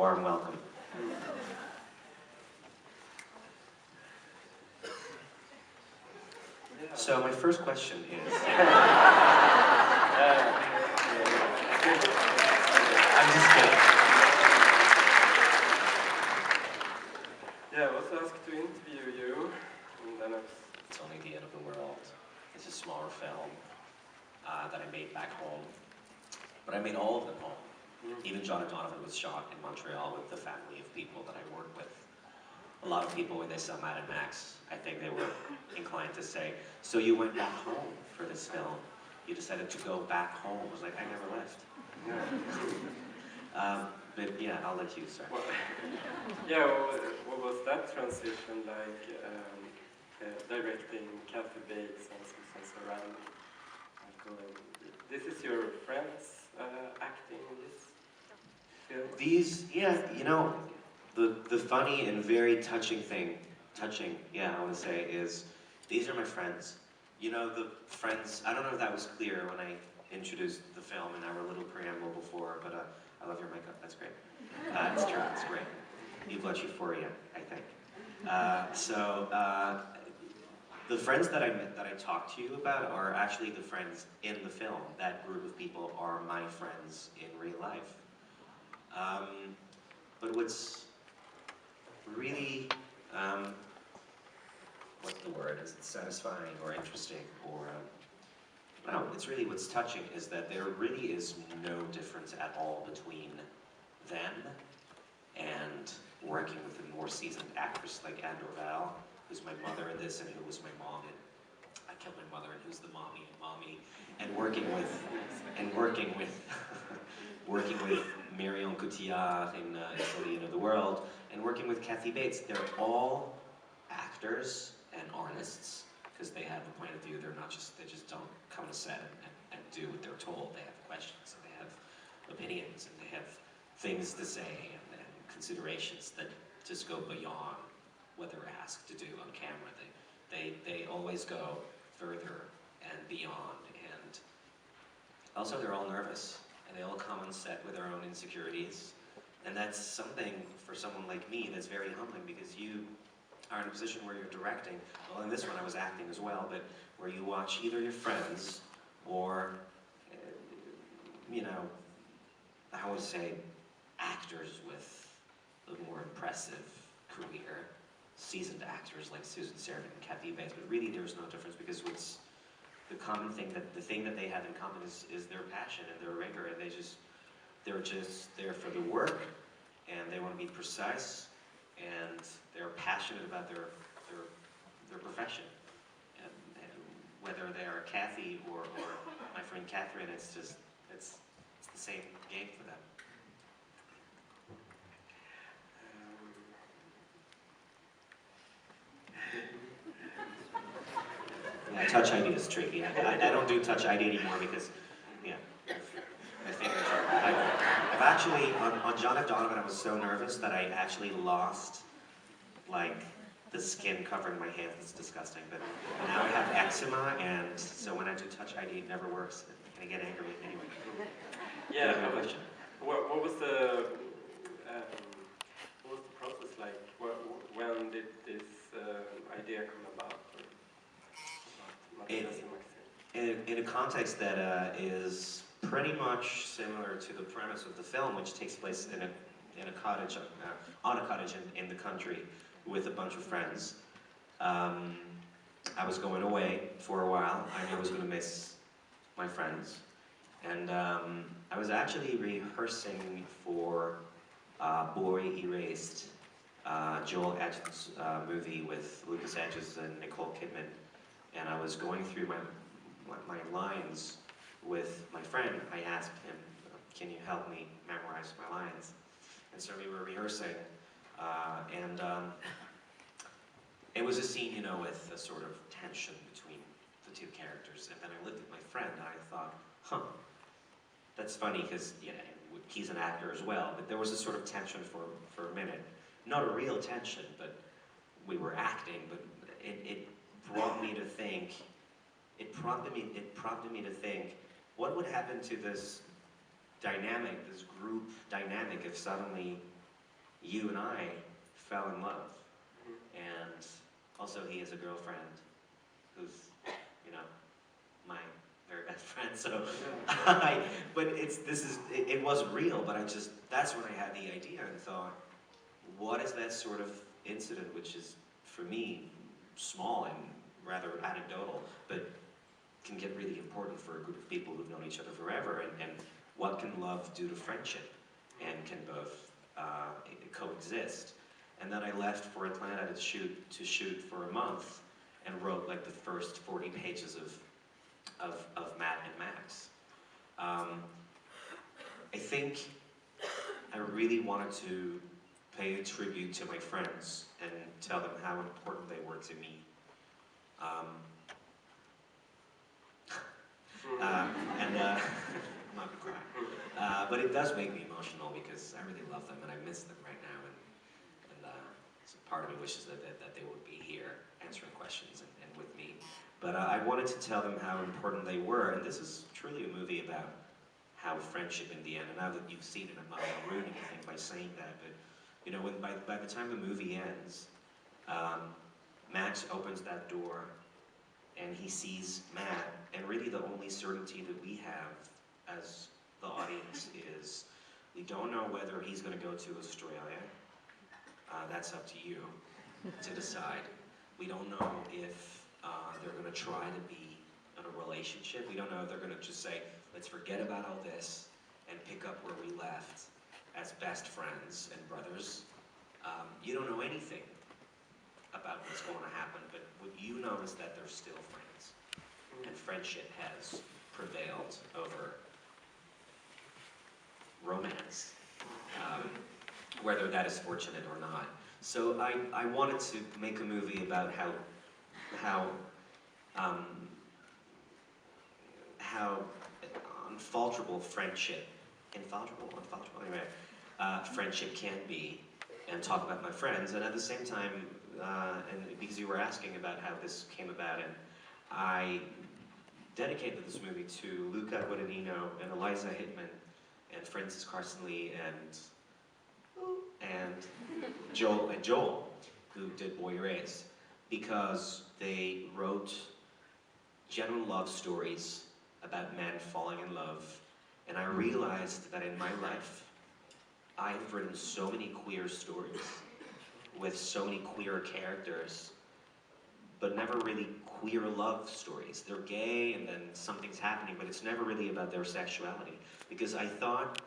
warm welcome. So my first question is... I'm just kidding. Yeah, I was asked to interview you, and then It's only the end of the world. It's a smaller film that I made back home. But I made all of them home. Even John and Donovan was shot in Montreal with the family of people that I worked with. A lot of people, when they saw Matt and Max, I think they were inclined to say, so you went back home for this film? You decided to go back home? I was like, I never left. yeah. But yeah, I'll let you start. Yeah, what was that transition like, directing Kathy Bates and Susan Sarandon? This is your friends acting in this film? These, yeah, you know, the funny and very touching thing, I want to say, is these are my friends. You know, the friends, I don't know if that was clear when I introduced the film in our little preamble before, but I love your makeup, that's great. It's true, it's great. You've got euphoria, I think. The friends that I talked to you about are actually the friends in the film. That group of people are my friends in real life. But what's really, what's the word? Is it satisfying or interesting or, no, it's really what's touching is that there really is no difference at all between them and working with a more seasoned actress like Anne Dorval, who's my mother in this and who was my mom in I Killed My Mother and who's the mommy, and working with working with Marion Cotillard in It's the End of the World, and working with Kathy Bates. They're all actors and artists because they have a point of view. They just don't come to set and do what they're told. They have questions and they have opinions and they have things to say and considerations that just go beyond what they're asked to do on camera. They always go further and beyond, and also they're all nervous and they all come on set with their own insecurities, and that's something for someone like me that's very humbling because you are in a position where you're directing. Well, in this one I was acting as well, but where you watch either your friends or you know, I would say actors with a more impressive career, seasoned actors like Susan Sarandon and Kathy Bates, but really there's no difference because what's the common thing the thing that they have in common is their passion and their rigor, and they're just there for the work, and they want to be precise, and they're passionate about their profession, and whether they are Kathy or my friend Catherine, it's the same game for them. Yeah, Touch ID is tricky. I don't do Touch ID anymore because, yeah, my fingers are... I've actually, on John F. Donovan, I was so nervous that I actually lost, like, the skin covering my hands. It's disgusting, but now I have eczema, and so when I do Touch ID, it never works, and I get angry anyway. Yeah, no question. What was the process like? When did this idea come about? In a context that is pretty much similar to the premise of the film, which takes place in a cottage, on a cottage in the country with a bunch of friends. I was going away for a while. I knew I was going to miss my friends. And I was actually rehearsing for Boy Erased, Joel Edgerton's movie with Lucas Hedges and Nicole Kidman. And I was going through my lines with my friend. I asked him, can you help me memorize my lines? And so we were rehearsing, and it was a scene, you know, with a sort of tension between the two characters. And then I looked at my friend and I thought, huh, that's funny because yeah, he's an actor as well, but there was a sort of tension for a minute. Not a real tension, but we were acting, but it brought me to think, it prompted me to think, what would happen to this dynamic, this group dynamic, if suddenly you and I fell in love. And also he has a girlfriend who's, you know, my very best friend, so but it wasn't real, but that's when I had the idea and thought, what is that sort of incident which is, for me, small and rather anecdotal, but can get really important for a group of people who've known each other forever, and what can love do to friendship, and can both coexist. And then I left for Atlanta to shoot for a month, and wrote like the first 40 pages of Matt and Max. I think I really wanted to pay a tribute to my friends and tell them how important they were to me. I'm not gonna cry. But it does make me emotional because I really love them and I miss them right now. And so part of me wishes that they would be here answering questions and with me. But I wanted to tell them how important they were. And this is truly a movie about how friendship in the end, and now that you've seen it, I'm not going to ruin anything by saying that, but you know, by the time the movie ends, Max opens that door and he sees Matt, and really the only certainty that we have as the audience is we don't know whether he's going to go to Australia. That's up to you to decide. We don't know if they're going to try to be in a relationship. We don't know if they're going to just say, let's forget about all this and pick up where we left as best friends and brothers. You don't know anything about what's going to happen, but what you know is that they're still friends. And friendship has prevailed over romance, whether that is fortunate or not. So I wanted to make a movie about how unfalterable friendship, anyway, friendship can be, and talk about my friends, and at the same time, and because you were asking about how this came about, and I dedicated this movie to Luca Guadagnino and Eliza Hittman and Francis Carson Lee and Joel, who did Boy Erased, because they wrote genuine love stories about men falling in love, and I realized that in my life, I've written so many queer stories with so many queer characters, but never really queer love stories. They're gay and then something's happening, but it's never really about their sexuality. Because I thought,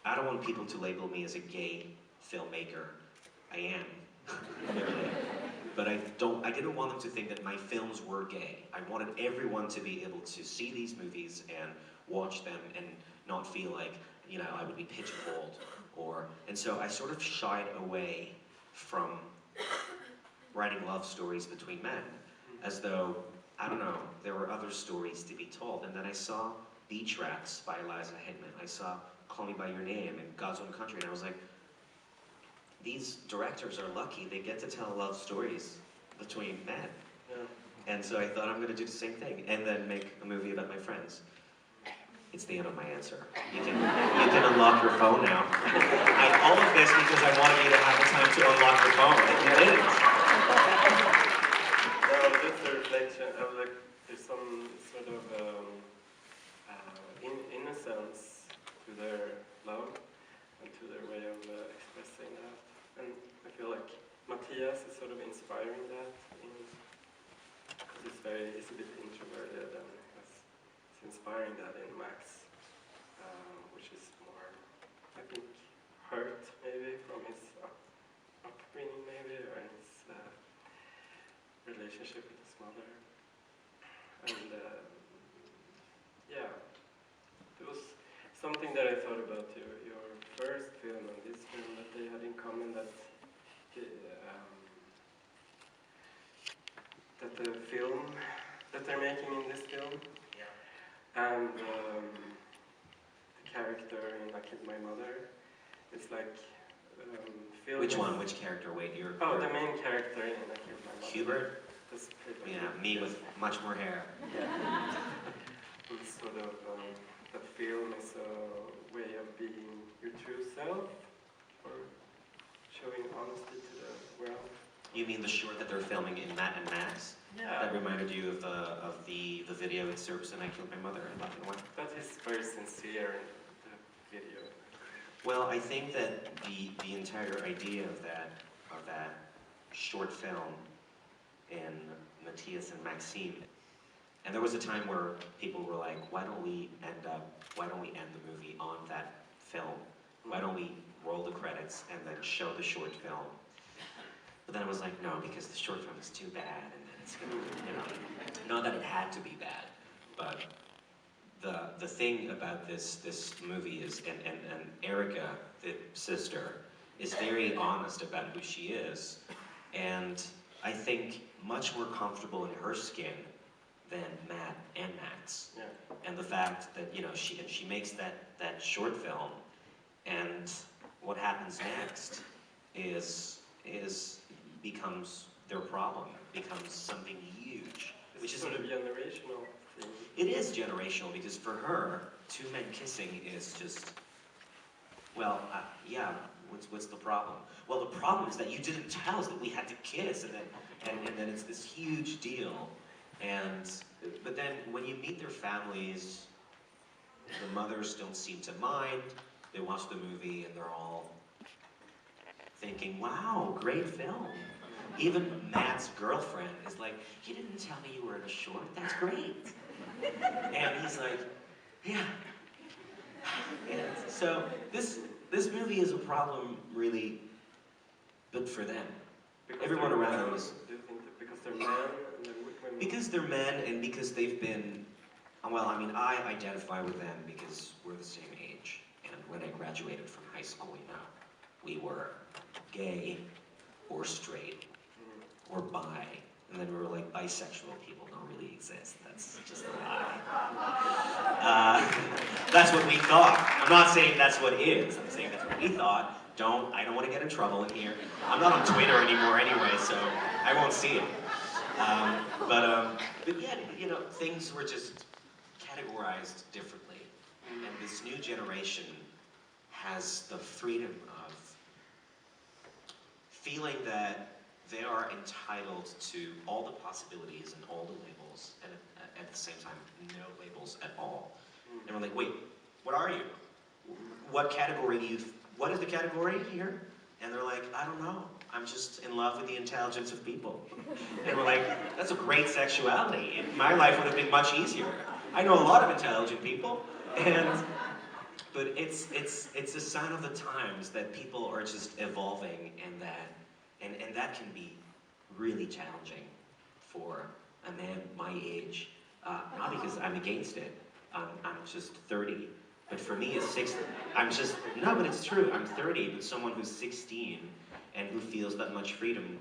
I don't want people to label me as a gay filmmaker. I am. But I didn't want them to think that my films were gay. I wanted everyone to be able to see these movies and watch them and not feel like, you know, I would be pigeonholed. And so I sort of shied away from writing love stories between men, as though, I don't know, there were other stories to be told. And then I saw Beach Rats by Eliza Hittman. I saw Call Me By Your Name and God's Own Country, and I was like, these directors are lucky, they get to tell love stories between men. Yeah. And so I thought, I'm going to do the same thing, and then make a movie about my friends. It's the end of my answer. You can unlock your phone now. All of this because I wanted you to have the time to unlock your phone, and you didn't. No, just a reflection. I was like, there's some sort of innocence to their love and to their way of expressing that. And I feel like Matthias is sort of inspiring that, because he's a bit introverted, and it's inspiring that in Max, which is more, I think, hurt maybe from his upbringing maybe, or his relationship with his mother. And yeah, there was something that I thought about your first film and this film that they had in common, that the film that they're making in this film, and the character in I Killed My Mother, it's like film. Which one? Which character? Wait, you're... Oh, the main character in I Killed My Mother. Hubert? Yeah, me with much more hair. Yeah. It's sort of, the film is a way of being your true self, or honesty to the world. You mean the short that they're filming in Matt and Max? Yeah. That reminded you of the video with Serbs and I Killed My Mother in black and white? That is very sincere in the video. Well, I think that the entire idea of that short film in Matthias and Maxime, and there was a time where people were like, why don't we end the movie on that film? Why don't we roll the credits and then show the short film? But then I was like, no, because the short film is too bad, and then it's gonna, you know, not that it had to be bad, but the thing about this movie is, and Erica, the sister, is very honest about who she is, and I think much more comfortable in her skin than Matt and Max. Yeah. And the fact that, you know, she makes that short film, and what happens next becomes their problem, becomes something huge. Which is sort of generational thing. It is generational, because for her, two men kissing is just, well, yeah, what's the problem? Well, the problem is that you didn't tell us that we had to kiss, and then it's this huge deal. But then when you meet their families, the mothers don't seem to mind. They watch the movie and they're all thinking, wow, great film. Even Matt's girlfriend is like, you didn't tell me you were in a short, that's great. And he's like, yeah. And so this movie is a problem, really, but for them. Because everyone around them is... Do you think that because they're men and they're women? Because they're men, and because they've been, well, I mean, I identify with them because we're the same age. And when I graduated from high school, you know, we were gay or straight or bi. And then we were like, bisexual people don't really exist. That's just a lie. That's what we thought. I'm not saying that's what is. I'm saying that's what we thought. I don't want to get in trouble in here. I'm not on Twitter anymore anyway, so I won't see it. But yeah, you know, things were just categorized differently. And this new generation has the freedom of feeling that they are entitled to all the possibilities and all the labels, and at the same time, no labels at all. And we're like, wait, what are you? What category what is the category here? And they're like, I don't know. I'm just in love with the intelligence of people. And we're like, that's a great sexuality. My life would have been much easier. I know a lot of intelligent people, but it's a sign of the times that people are just evolving, and that can be really challenging for a man my age. Not because I'm against it. I'm just 30. But for me, but it's true. I'm 30, but someone who's 16 and who feels that much freedom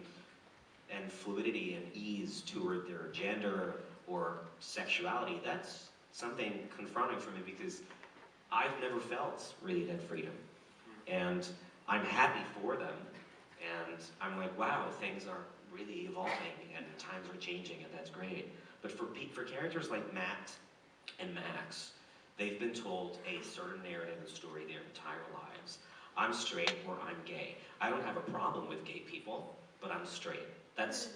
and fluidity and ease toward their gender or sexuality, that's something confronting for me, because I've never felt really that freedom. And I'm happy for them. And I'm like, wow, things are really evolving and times are changing, and that's great. But for characters like Matt and Max, they've been told a certain narrative and story their entire lives. I'm straight or I'm gay. I don't have a problem with gay people, but I'm straight. That's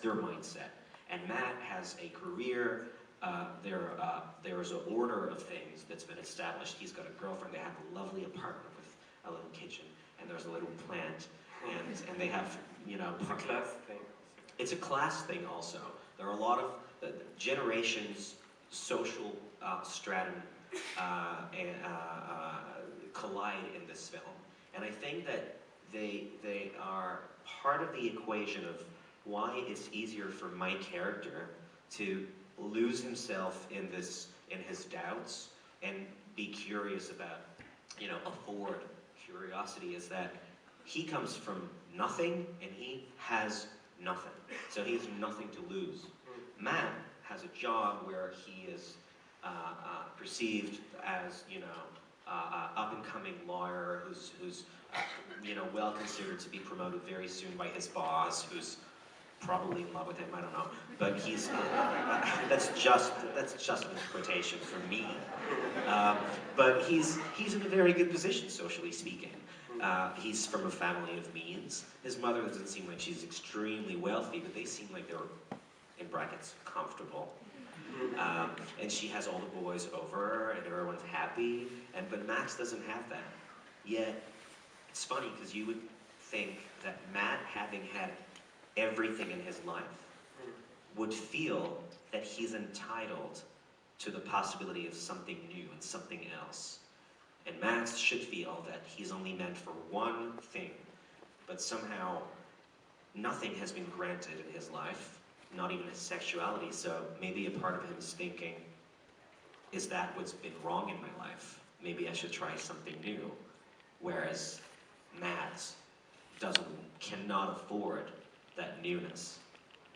their mindset. And Matt has a career. There is an order of things that's been established. He's got a girlfriend. They have a lovely apartment with a little kitchen, and there's a little plant, and they have, you know, It's a class thing. It's a class thing also. There are a lot of generations, social stratum collide in this film, and I think that they are part of the equation of why it's easier for my character to lose himself in his doubts and be curious about, you know, afford curiosity, is that he comes from nothing and he has nothing, so he has nothing to lose. Matt has a job where he is perceived as, you know, up-and-coming lawyer who's you know, well considered to be promoted very soon by his boss, who's probably in love with him. I don't know, but he's that's just an interpretation from me. But he's in a very good position, socially speaking. He's from a family of means. His mother doesn't seem like she's extremely wealthy, but they seem like they're, in brackets, comfortable. And she has all the boys over, and everyone's happy. But Max doesn't have that. Yet, it's funny because you would think that Matt, having had everything in his life, would feel that he's entitled to the possibility of something new and something else. And Max should feel that he's only meant for one thing, but somehow nothing has been granted in his life, not even his sexuality, so maybe a part of him is thinking, is that what's been wrong in my life? Maybe I should try something new. Whereas Matt cannot afford that newness.